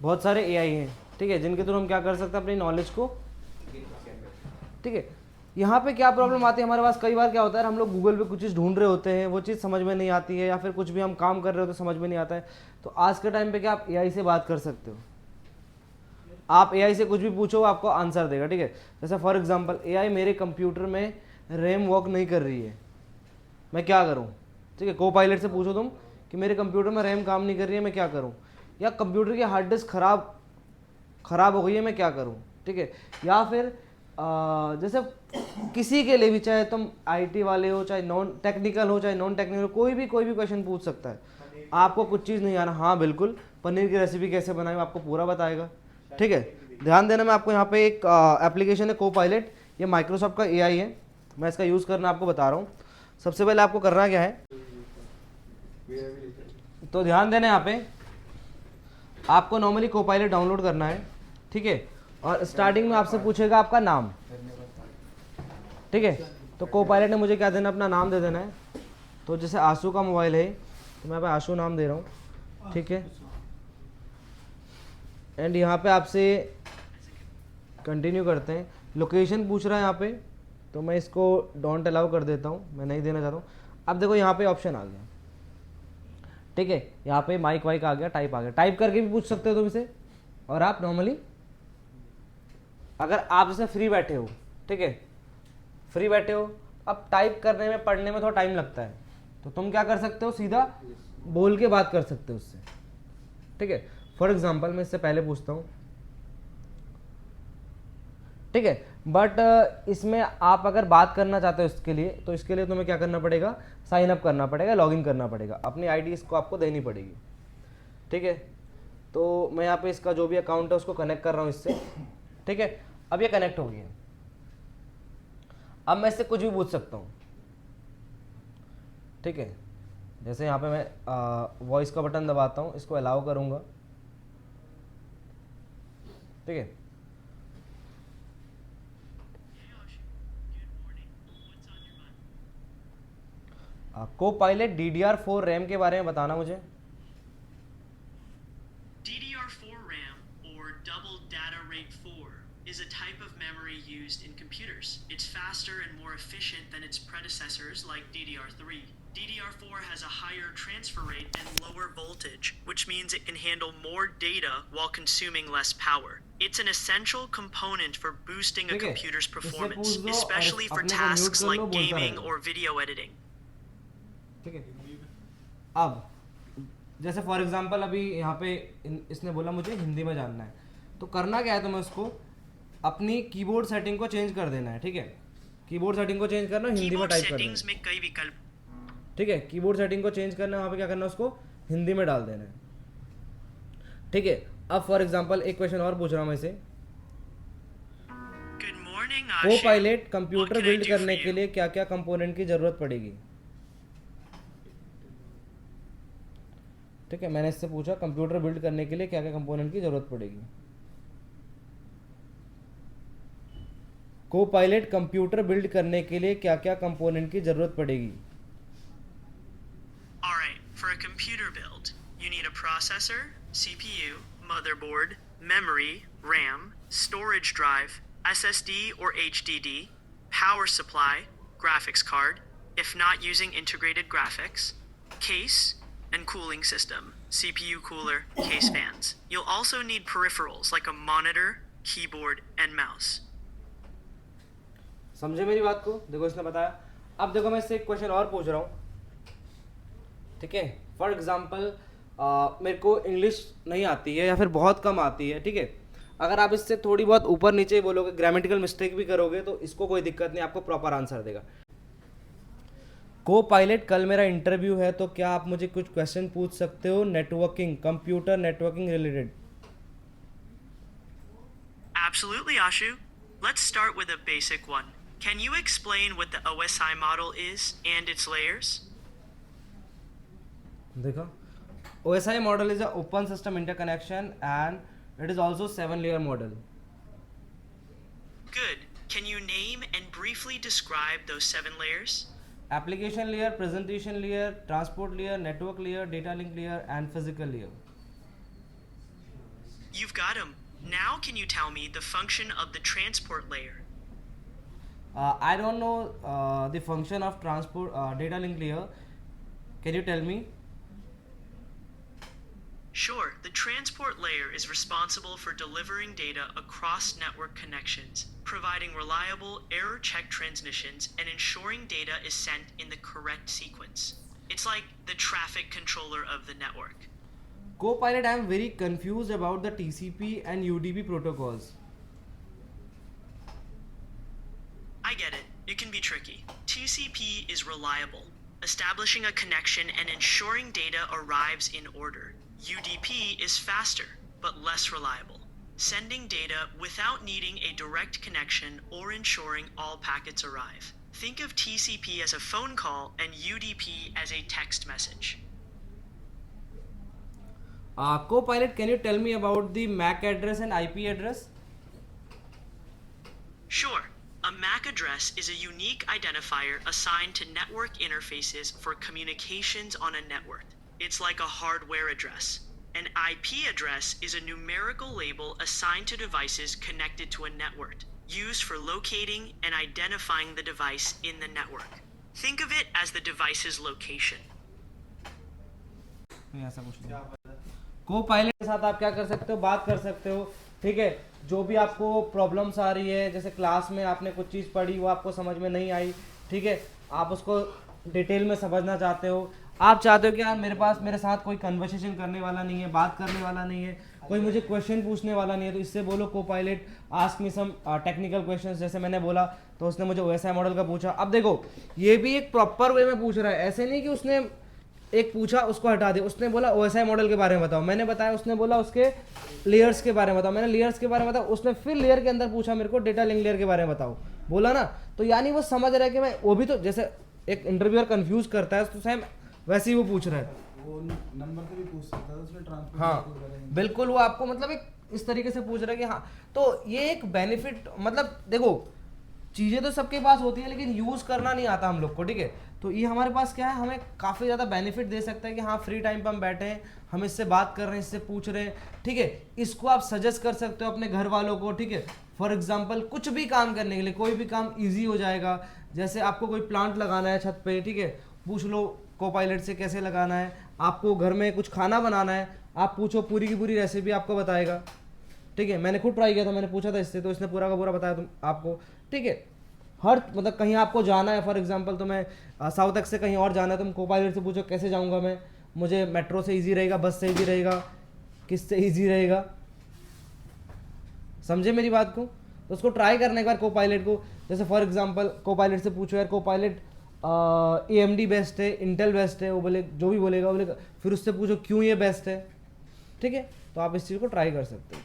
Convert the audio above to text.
बहुत सारे एआई हैं, ठीक है, जिनके थ्रू हम क्या कर सकते हैं, अपनी नॉलेज को, ठीक है। यहाँ पे क्या प्रॉब्लम आती है हमारे पास, कई बार क्या होता है, हम लोग गूगल पे कुछ चीज़ ढूंढ रहे होते हैं, वो चीज़ समझ में नहीं आती है, या फिर कुछ भी हम काम कर रहे होते समझ में नहीं आता है। तो आज के टाइम पे क्या आप एआई से बात कर सकते हो, आप एआई से कुछ भी पूछो वो आपको आंसर देगा, ठीक है। जैसे फॉर एग्जांपल एआई मेरे कंप्यूटर में रैम वर्क नहीं कर रही है, मैं क्या करूं, ठीक है। को पायलट से पूछो तुम कि मेरे कंप्यूटर में रैम काम नहीं कर रही है, मैं क्या करूं, या कंप्यूटर की हार्ड डिस्क खराब हो गई है, मैं क्या करूं, ठीक है। या फिर जैसे किसी के लिए भी, चाहे तुम आईटी वाले हो, चाहे नॉन टेक्निकल हो, चाहे नॉन टेक्निकल, कोई भी क्वेश्चन पूछ सकता है। आपको कुछ चीज़ नहीं आना, हाँ बिल्कुल, पनीर की रेसिपी कैसे बनाई आपको पूरा बताएगा, ठीक है। ध्यान देना, मैं आपको यहाँ पे एक एप्लीकेशन है को पायलट, ये माइक्रोसॉफ्ट का एआई है, मैं इसका यूज़ करना आपको बता रहा हूँ। सबसे पहले आपको करना क्या है, तो ध्यान देना यहाँ पे आपको नॉर्मली को पायलट डाउनलोड करना है, ठीक है। और स्टार्टिंग में आपसे पूछेगा आपका नाम, ठीक है। तो को पायलट ने मुझे क्या देना, अपना नाम दे देना है। तो जैसे आशु का मोबाइल है तो मैं यहाँ पे आशु नाम दे रहा हूँ, ठीक है। एंड यहाँ पे आपसे कंटिन्यू करते हैं, लोकेशन पूछ रहा है यहाँ पे, तो मैं इसको डोंट अलाउ कर देता हूँ, मैं नहीं देना चाहता हूँ। अब देखो यहाँ पे ऑप्शन आ गया, ठीक है, यहाँ पे माइक वाइक आ गया, टाइप आ गया, टाइप करके भी पूछ सकते हो तुम इसे। और आप नॉर्मली अगर आप जैसे फ्री बैठे हो, ठीक है, फ्री बैठे हो, अब टाइप करने में पढ़ने में थोड़ा टाइम लगता है, तो तुम क्या कर सकते हो, सीधा बोल के बात कर सकते हो उससे, ठीक है। फॉर एग्जाम्पल मैं इससे पहले पूछता हूँ, ठीक है। बट इसमें आप अगर बात करना चाहते हो इसके लिए, तो इसके लिए तुम्हें क्या करना पड़ेगा, साइन अप करना पड़ेगा, लॉगिन करना पड़ेगा, अपनी आईडी इसको आपको देनी पड़ेगी, ठीक है। तो मैं यहाँ पे इसका जो भी अकाउंट है उसको कनेक्ट कर रहा हूँ इससे, ठीक है। अब ये कनेक्ट हो गया, अब मैं इससे कुछ भी पूछ सकता हूँ, ठीक है। जैसे यहाँ पे मैं वॉइस का बटन दबाता हूँ, इसको अलाउ करूँगा, ठीक है। को पायलट DDR4 रैम के बारे में बताना मुझे। DDR4 RAM, or Double Data Rate 4, is a type of memory used in computers. It's faster and more efficient than its predecessors like DDR3. DDR4 has a higher transfer rate and lower voltage, which means it can handle more data while consuming less power. It's an essential component for boosting a computer's performance, especially for tasks like gaming or video editing. ठीक है। अब जैसे for example अभी यहाँ पे इसने बोला मुझे हिंदी में जानना है, तो करना क्या है, तो मैं उसको अपनी कीबोर्ड सेटिंग को चेंज कर देना है, ठीक है। कीबोर्ड सेटिंग को चेंज करना, हिंदी में टाइप कर देना, में कई विकल्प, ठीक है। कीबोर्ड सेटिंग को चेंज करना, वहाँ पे क्या करना है, उसको हिंदी में डाल देना है, ठीक है। अब फॉर एग्जांपल एक क्वेश्चन और पूछ रहा हूँ मैं इसे, को पायलट कंप्यूटर बिल्ड करने के लिए क्या क्या कंपोनेंट की जरूरत पड़ेगी, ठीक है। मैंने इससे पूछा कंप्यूटर बिल्ड करने के लिए क्या क्या कंपोनेंट की जरूरत पड़ेगी। को पायलट कंप्यूटर बिल्ड करने के लिए क्या क्या कंपोनेंट की जरूरत पड़ेगी। Alright, for a computer build, you need a processor, CPU, motherboard, memory, RAM, storage drive, SSD or HDD, power supply, graphics card, if not using integrated graphics, case, and cooling system, CPU cooler, case fans. You'll also need peripherals like a monitor, keyboard, and mouse. समझे मेरी बात को, देखो इसने बताया। अब देखो मैं इससे एक क्वेश्चन और पूछ रहा हूँ, ठीक है। फॉर एग्जाम्पल मेरे को इंग्लिश नहीं आती है या फिर बहुत कम आती है, ठीक है। अगर आप इससे थोड़ी बहुत ऊपर नीचे बोलोगे, ग्रामेटिकल मिस्टेक भी करोगे, तो इसको कोई दिक्कत नहीं, आपको प्रॉपर आंसर देगा। को पायलट कल मेरा इंटरव्यू है, तो क्या आप मुझे कुछ क्वेश्चन पूछ सकते हो networking, computer networking related. Absolutely, Ashu. Let's start with a basic one. Can you explain what the OSI model is and its layers? देखो, OSI model is a open system interconnection and it is also 7-layer model. Good. Can you name and briefly describe those 7 layers? Application layer, presentation layer, transport layer, network layer, data link layer and physical layer. You've got him. Now can you tell me the function of the transport layer? I don't know the function of transport data link layer. Can you tell me? Sure, the transport layer is responsible for delivering data across network connections, providing reliable, error-checked transmissions, and ensuring data is sent in the correct sequence. It's like the traffic controller of the network. Copilot, I am very confused about the TCP and UDP protocols. I get it. It can be tricky. TCP is reliable, establishing a connection and ensuring data arrives in order. UDP is faster, but less reliable, sending data without needing a direct connection or ensuring all packets arrive. Think of TCP as a phone call and UDP as a text message. Copilot, can you tell me about the MAC address and IP address? Sure. A MAC address is a unique identifier assigned to network interfaces for communications on a network. It's like a hardware address. An IP address is a numerical label assigned to devices connected to a network, used for locating and identifying the device in the network. Think of it as the device's location. ऐसा कुछ नहीं। Copilot के साथ आप क्या कर सकते हो, बात कर सकते हो, ठीक है। जो भी आपको प्रॉब्लम्स आ रही है, जैसे क्लास में आपने कुछ चीज़ पढ़ी वो आपको समझ में नहीं आई, ठीक है, आप उसको डिटेल में समझना चाहते हो, आप चाहते हो कि यार मेरे साथ कोई कन्वर्सेशन करने वाला नहीं है, बात करने वाला नहीं है, कोई मुझे क्वेश्चन पूछने वाला नहीं है, तो इससे बोलो Copilot ask me some technical questions. जैसे मैंने बोला तो उसने मुझे OSI मॉडल का पूछा। अब देखो ये भी एक प्रॉपर वे में पूछ रहा है, ऐसे नहीं कि उसने एक पूछा उसको हटा दिया। उसने बोला OSI मॉडल के बारे में बताओ, मैंने बताया, उसने बोला उसके लेयर्स के बारे में बताओ, मैंने लेयर्स के बारे में बताया, उसने फिर लेयर के अंदर पूछा मेरे को डेटा लिंक लेयर के बारे में बताओ, बोला ना। तो यानी वो समझ रहा है कि मैं, वो भी तो जैसे एक इंटरव्यूअर कंफ्यूज करता है तो सेम वैसे ही वो पूछ रहा है, वो नंबर से भी पूछ सकता है उसने ट्रांसफर। हाँ बिल्कुल, वो आपको मतलब एक इस तरीके से पूछ रहा है कि हाँ। तो ये एक बेनिफिट, मतलब देखो चीज़ें तो सबके पास होती है लेकिन यूज़ करना नहीं आता हम लोग को, ठीक है। तो ये हमारे पास क्या है, हमें काफ़ी ज़्यादा बेनिफिट दे सकता है कि हाँ फ्री टाइम पर हम बैठे हैं, हम इससे बात कर रहे हैं, इससे पूछ रहे हैं, ठीक है। इसको आप सजेस्ट कर सकते हो अपने घर वालों को, ठीक है। फॉर एग्जांपल कुछ भी काम करने के लिए, कोई भी काम इजी हो जाएगा। जैसे आपको कोई प्लांट लगाना है छत पे, ठीक है, पूछ लो Copilot से कैसे लगाना है। आपको घर में कुछ खाना बनाना है, आप पूछो, पूरी की पूरी रेसिपी आपको बताएगा, ठीक है। मैंने खुद ट्राई किया था, मैंने पूछा था इससे, तो इसने पूरा का पूरा बताया तुम आपको, ठीक है। हर मतलब कहीं आपको जाना है, फॉर एग्जांपल तो मैं साउथ तक से कहीं और जाना है, तुम Copilot से पूछो कैसे जाऊंगा मैं, मुझे मेट्रो से इजी रहेगा, बस से इजी रहेगा, किससे इजी रहेगा, समझे मेरी बात को। तो उसको ट्राई करने एक बार Copilot को। जैसे फॉर एग्जांपल Copilot से पूछो यार Copilot AMD बेस्ट है, इंटेल बेस्ट है, वो बोले जो भी बोलेगा बोलेगा, फिर उससे पूछो क्यों ये बेस्ट है, ठीक है। तो आप इस चीज़ को ट्राई कर सकते हो।